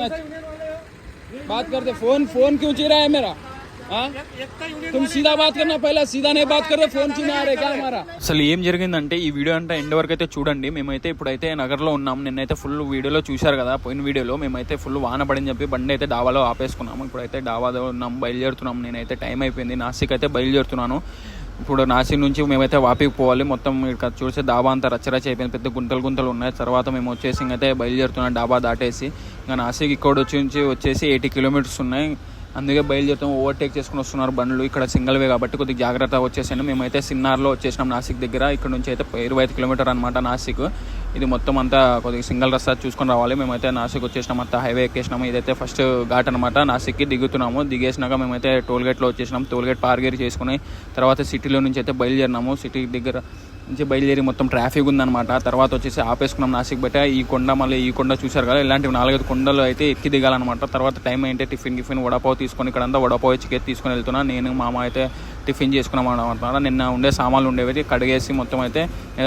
Much बात करते phone क्यों चीरा है मेरा तुम सीधा बात करना पहला सीधा नहीं बात कर रहे फोन चीना आ रहे क्या हमारा అసలు ఏం జరిగిందంటే ఈ వీడియో అంటే ఎండ్ వరకు అయితే చూడండి. మేమైతే ఇప్పుడైతే నగర్లో ఉన్నాం. నిన్నైతే ఫుల్ వీడియోలో చూశారు కదా, పోయిన వీడియోలో మేమైతే ఫుల్ వాన పడని చెప్పి బండి అయితే డాబాలో ఆపేసుకున్నాము. ఇప్పుడైతే డాబాలో ఉన్నాం, బయలుదేరుతున్నాం. నేనైతే టైం అయిపోయింది, నాసిక్ అయితే బయలుదేరుతున్నాను. ఇప్పుడు నాసిక్ నుంచి మేమైతే వాపికి పోవాలి. మొత్తం ఇక్కడ చూస్తే డాబా అంతా రచ్చరచ్చ అయిపోయింది, పెద్ద గుంతలు ఉన్నాయి. తర్వాత మేము వచ్చేసి అయితే బయలుదేరుతున్నాం డాబా దాటేసి. ఇంకా నాసిక్ ఇక్కడ వచ్చేసి 80 కిలోమీటర్స్ ఉన్నాయి. అందుకే బయలుదేరుతాం. ఓవర్టేక్ చేసుకుని వస్తున్నారు బండ్లు. ఇక్కడ సింగిల్ వే కాబట్టి కొద్దిగా జాగ్రత్త వచ్చేసాను. మేమైతే సిన్నార్లో వచ్చేసినాం నాసిక్ దగ్గర. ఇక్కడ నుంచి అయితే 25 కిలోమీటర్ అనమాట నాసిక్. ఇది మొత్తం అంతా కొద్దిగా సింగిల్ రస్తా చూసుకొని రావాలి. మేమైతే నాసిక్ వచ్చేసినాం, అంతా హైవే ఎక్కేసినాము. ఇదైతే ఫస్ట్ ఘాట్ అనమాట. నాసిక్కి దిగుతున్నాము. దిగేసినాక మేమైతే టోల్గేట్లో వచ్చేసినాం. టోల్గేట్ పార్గేరి చేసుకుని తర్వాత సిటీలో నుంచి అయితే బయలుదేరినాము. సిటీ దగ్గర నుంచి బయలుదేరి మొత్తం ట్రాఫిక్ ఉందన్నమాట. తర్వాత వచ్చేసి ఆపేసుకున్నాం నాసిక్ బయట. ఈ కొండ మళ్ళీ ఈ కొండ చూశారు కదా, ఇలాంటివి 4-5 కొండలు అయితే ఎక్కి దిగాలన్నమాట. తర్వాత టైం ఏంటంటే టిఫిన్ వడపావు తీసుకొని ఇక్కడంతా వడపావు చికెన్ తీసుకొని వెళ్తున్నా. నేను మామ అయితే టిఫిన్ చేసుకున్నాం అనమాట. నిన్న ఉండే సామాన్లు ఉండేవి కడిగేసి మొత్తం అయితే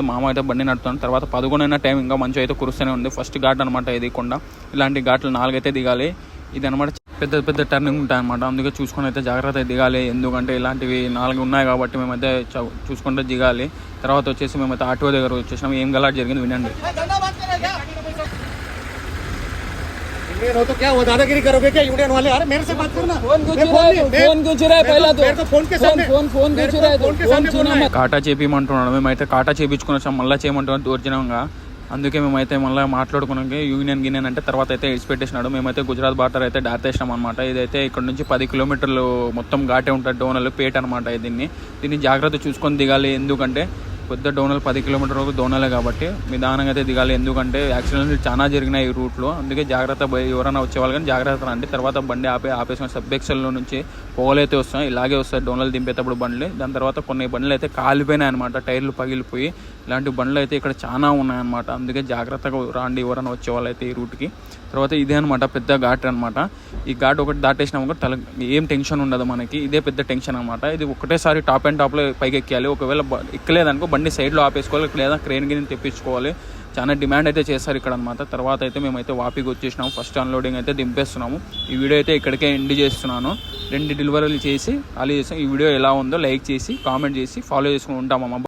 మామ అయితే బండి నడుపుతాను. తర్వాత 11 టైం ఇంకా మంచి అయితే కురుస్తూనే ఉంది. ఫస్ట్ ఘాట్ అనమాట ఇది కొండ. ఇలాంటి ఘాట్లు 4 అయితే దిగాలి. ఇది అనమాట పెద్ద టర్నింగ్ ఉంటాయి అనమాట. అందుకే చూసుకొని అయితే జాగ్రత్త దిగాలి. ఎందుకంటే ఇలాంటివి 4 ఉన్నాయి కాబట్టి మేమైతే చూసుకుంటే దిగాలి. తర్వాత వచ్చేసి మేమైతే ఆటో దగ్గర వచ్చేసినాం. ఏం గలాట్ జరిగింది వినండి. तो क्या वो दादागिरी करोगे क्या यूनियन वाले? अरे मेरे से बात करना। फोन क्यों चुरा है पहला तो मेरे को फोन के सामने फोन क्यों चुरा है? फोन चुरा కాటా చేపిమంటున్నాడు. మేమైతే కాటా చేపించుకుని వచ్చాం. మళ్ళీ చేయమంటున్నాం దూర్జనంగా. అందుకే మేమైతే మళ్ళీ మాట్లాడుకున్నాక యూనియన్ అంటే తర్వాత అయితే ఇడిచిపెట్టేసినాడు. మేమైతే గుజరాత్ బార్డర్ అయితే దాటేసినాం అనమాట. ఇదైతే ఇక్కడ నుంచి 10 కిలోమీటర్లు మొత్తం ఘాటే ఉంటుంది. డోనల్ పేట అనమాట. దీన్ని జాగ్రత్త చూసుకొని దిగాలి. ఎందుకంటే పెద్ద డోనల్ 10 కిలోమీటర్ వరకు డోనలే కాబట్టి నిదానంగా అయితే దిగాలి. ఎందుకంటే యాక్సిడెంట్లు చాలా జరిగినాయి ఈ రూట్లో. అందుకే జాగ్రత్త ఎవరైనా వచ్చేవాళ్ళు కానీ జాగ్రత్త రండి. తర్వాత బండి ఆపేసిన సబ్ ఎక్సెల్లో నుంచి పొగలైతే వస్తాయి. ఇలాగే వస్తాయి డోనల్ దింపేటప్పుడు బండ్లు. దాని తర్వాత కొన్ని బండ్లు అయితే కాలిపోయినాయి అనమాట, టైర్లు పగిలిపోయి. ఇలాంటి బండ్లు అయితే ఇక్కడ చాలా ఉన్నాయన్నమాట. అందుకే జాగ్రత్తగా రాండి ఎవరైనా వచ్చేవాళ్ళు అయితే ఈ రూట్కి. తర్వాత ఇదే అనమాట పెద్ద ఘాట్ అనమాట. ఈ ఘాట్ ఒకటి దాటేసినా కూడా ఏం టెన్షన్ ఉండదు మనకి. ఇదే పెద్ద టెన్షన్ అనమాట. ఇది ఒకటేసారి టాప్ అండ్ టాప్లో పైకి ఎక్కాలి. ఒకవేళ ఎక్కలేదనుకో బండి సైడ్లో ఆపేసుకోవాలి, లేదా క్రేన్ గిని తెప్పించుకోవాలి. చాలా డిమాండ్ అయితే చేస్తారు ఇక్కడ అనమాట. తర్వాత అయితే మేమైతే వాపికి వచ్చేసినాము. ఫస్ట్ అన్లోడింగ్ అయితే దింపేస్తున్నాము. ఈ వీడియో అయితే ఇక్కడికే ఎండ్ చేస్తున్నాను. 2 డెలివరీలు చేసి ఖాళీ చేస్తాం. ఈ వీడియో ఎలా ఉందో లైక్ చేసి కామెంట్ చేసి ఫాలో చేసుకుని ఉంటామమ్మ.